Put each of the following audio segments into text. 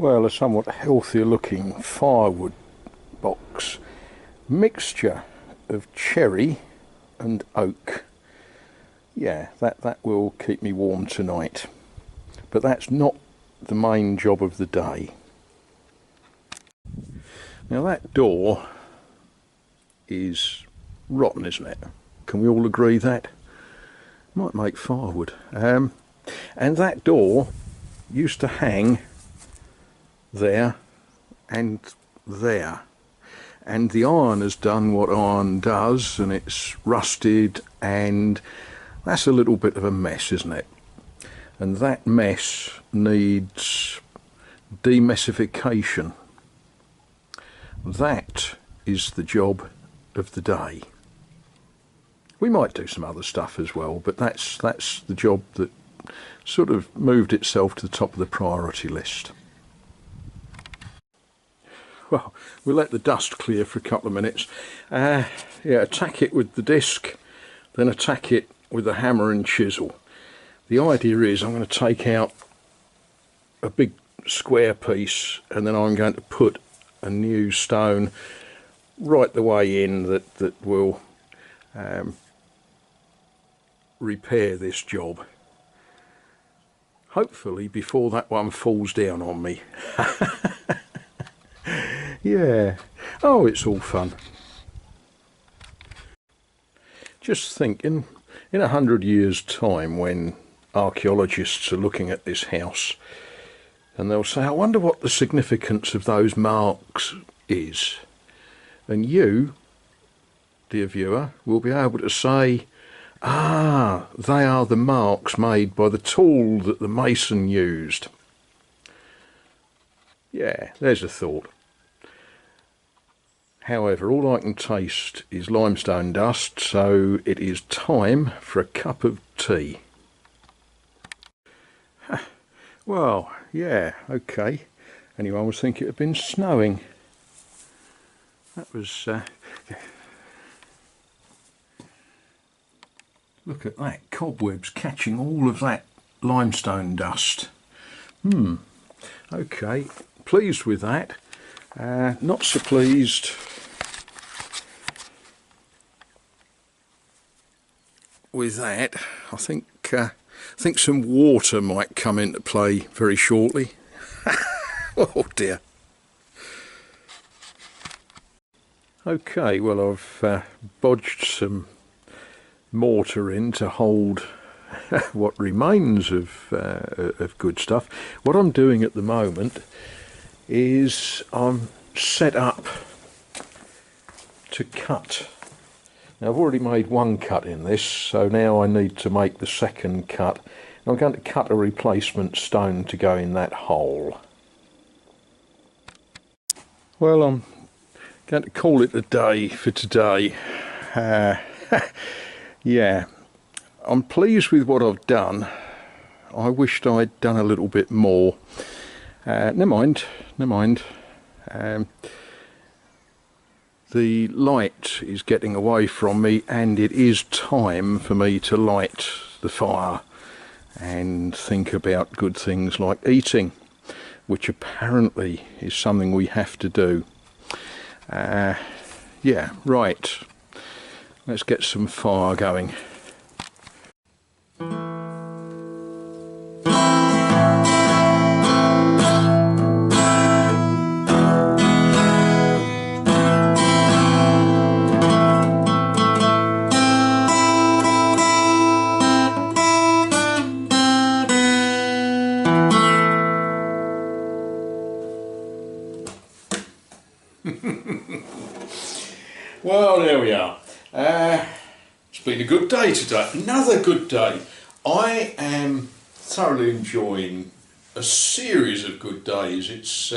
well, a somewhat healthier looking firewood box. Mixture of cherry and oak. Yeah, that will keep me warm tonight. But that's not the main job of the day. Now that door is rotten, isn't it? Can we all agree that? Might make firewood. And that door used to hang there and there. And the iron has done what iron does, and it's rusted, and that's a little bit of a mess, isn't it? And that mess needs demessification. That is the job of the day. We might do some other stuff as well, but that's the job that sort of moved itself to the top of the priority list. Well, we'll let the dust clear for a couple of minutes. Yeah, attack it with the disc, then attack it with a hammer and chisel. The idea is I'm going to take out a big square piece, and then I'm going to put a new stone right the way in that will repair this job. Hopefully before that one falls down on me. Yeah. Oh, it's all fun. Just think, in 100 years' time, when archaeologists are looking at this house, and they'll say, I wonder what the significance of those marks is. And you, dear viewer, will be able to say, ah, they are the marks made by the tool that the mason used. Yeah, there's a thought. However, all I can taste is limestone dust, so it is time for a cup of tea. Well, yeah, okay. Anyone would think it had been snowing. That was... Look at that, cobwebs catching all of that limestone dust. Okay, pleased with that. Not so pleased with that. I think some water might come into play very shortly. Oh dear. Okay, well, I've bodged some mortar in to hold what remains of good stuff. What I'm doing at the moment is I'm set up to cut. Now I've already made one cut in this, so now I need to make the second cut. I'm going to cut a replacement stone to go in that hole. Well, I'm going to call it a day for today. Yeah, I'm pleased with what I've done. I wished I'd done a little bit more. Never mind. The light is getting away from me, and it is time for me to light the fire and think about good things like eating, which apparently is something we have to do. Yeah, right. Let's get some fire going. Well, there we are. It's been a good day today. Another good day. I am thoroughly enjoying a series of good days. It's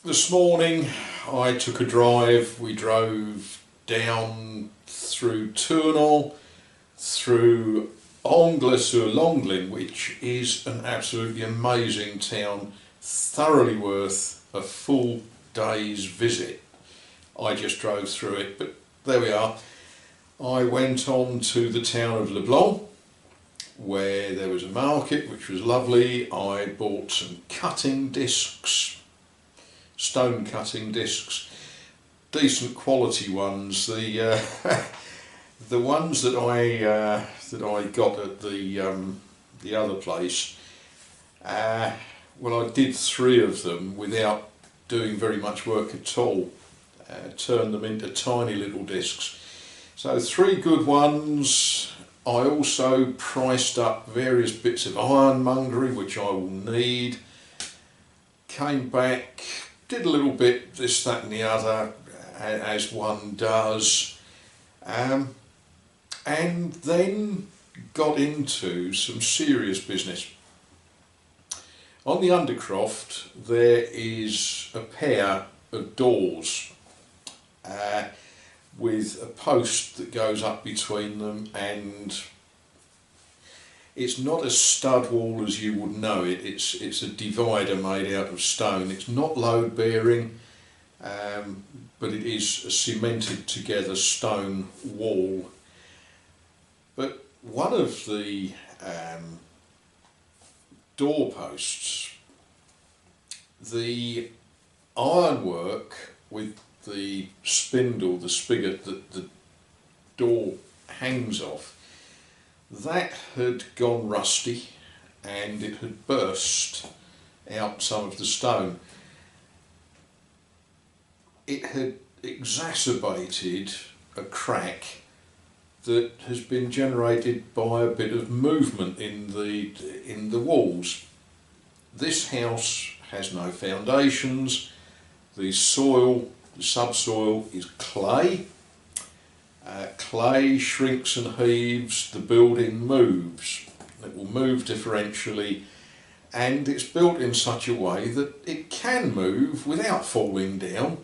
this morning I took a drive. We drove down through Tournai, through Angles-sur-Longlin, which is an absolutely amazing town, thoroughly worth a full day's visit. I just drove through it, but there we are. I went on to the town of Leblanc, where there was a market, which was lovely. I bought some cutting discs, stone cutting discs, decent quality ones. The the ones that I got at the other place, well, I did 3 of them without doing very much work at all. Turned them into tiny little discs. So 3 good ones. I also priced up various bits of ironmongery which I will need. Came back, did a little bit this, that and the other, as one does, and then got into some serious business. On the Undercroft there is a pair of doors with a post that goes up between them, and it's not a stud wall as you would know it. It's a divider made out of stone. It's not load bearing, but it is a cemented together stone wall. But one of the doorposts, the ironwork with the spindle, the spigot that the door hangs off, that had gone rusty and it had burst out some of the stone. It had exacerbated a crack that has been generated by a bit of movement in the walls. This house has no foundations. The soil, the subsoil, is clay. Clay shrinks and heaves, the building moves. It will move differentially, and it's built in such a way that it can move without falling down.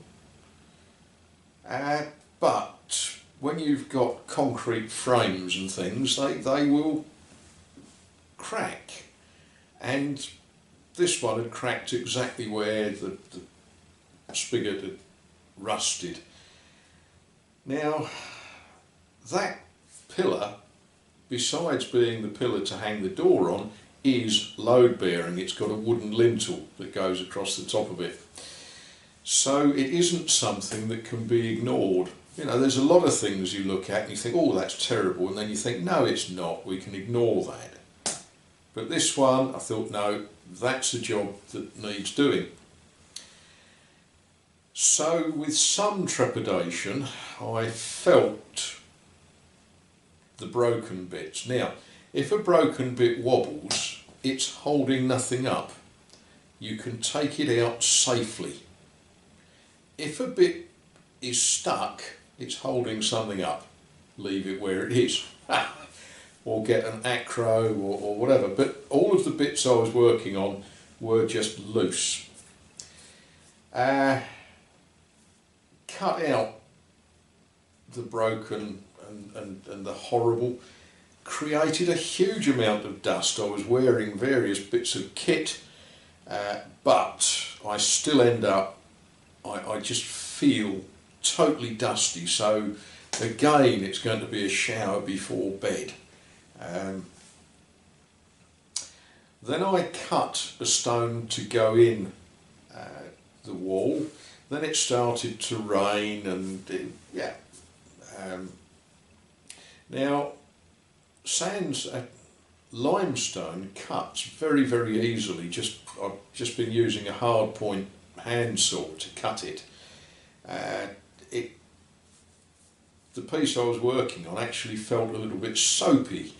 But when you've got concrete frames and things, they will crack. And this one had cracked exactly where the spigot had rusted. Now, that pillar, besides being the pillar to hang the door on, is load bearing. It's got a wooden lintel that goes across the top of it. So it isn't something that can be ignored. You know, there's a lot of things you look at and you think, oh, that's terrible, and then you think, no, it's not, we can ignore that. But this one, I thought, no, that's a job that needs doing. So with some trepidation, I felt the broken bits. Now, if a broken bit wobbles, it's holding nothing up. You can take it out safely. If a bit is stuck, it's holding something up. Leave it where it is. Or get an acro or whatever. But all of the bits I was working on were just loose. Cut out the broken and the horrible. Created a huge amount of dust. I was wearing various bits of kit, but I still end up, I just feel totally dusty. So again, it's going to be a shower before bed. Then I cut a stone to go in the wall. Then it started to rain, and yeah. Now, limestone cuts very, very easily. I've just been using a hard point handsaw to cut it. The piece I was working on actually felt a little bit soapy.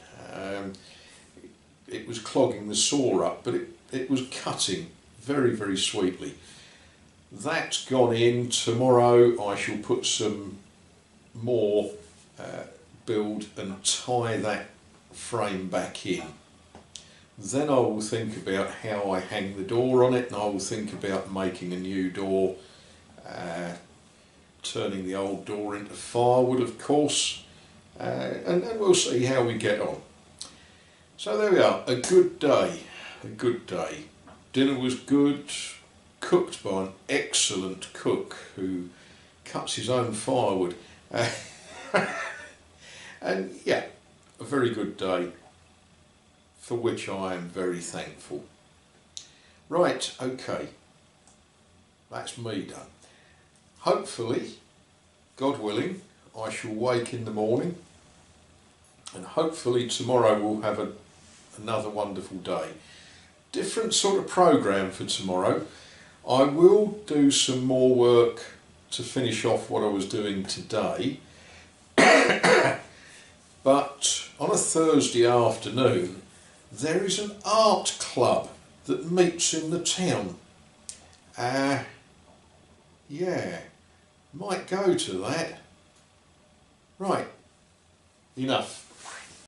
It was clogging the saw up, but it was cutting very, very sweetly. That's gone in. Tomorrow I shall put some more build and tie that frame back in. Then I will think about how I hang the door on it, and I will think about making a new door, turning the old door into firewood, of course, and we'll see how we get on. So there we are, a good day, a good day. Dinner was good, cooked by an excellent cook who cuts his own firewood. And yeah, a very good day. for which I am very thankful. Right, okay, that's me done. Hopefully, God willing, I shall wake in the morning, and hopefully tomorrow we'll have another wonderful day. Different sort of programme for tomorrow. I will do some more work to finish off what I was doing today, but on a Thursday afternoon there is an art club that meets in the town. Yeah, might go to that. Right, enough.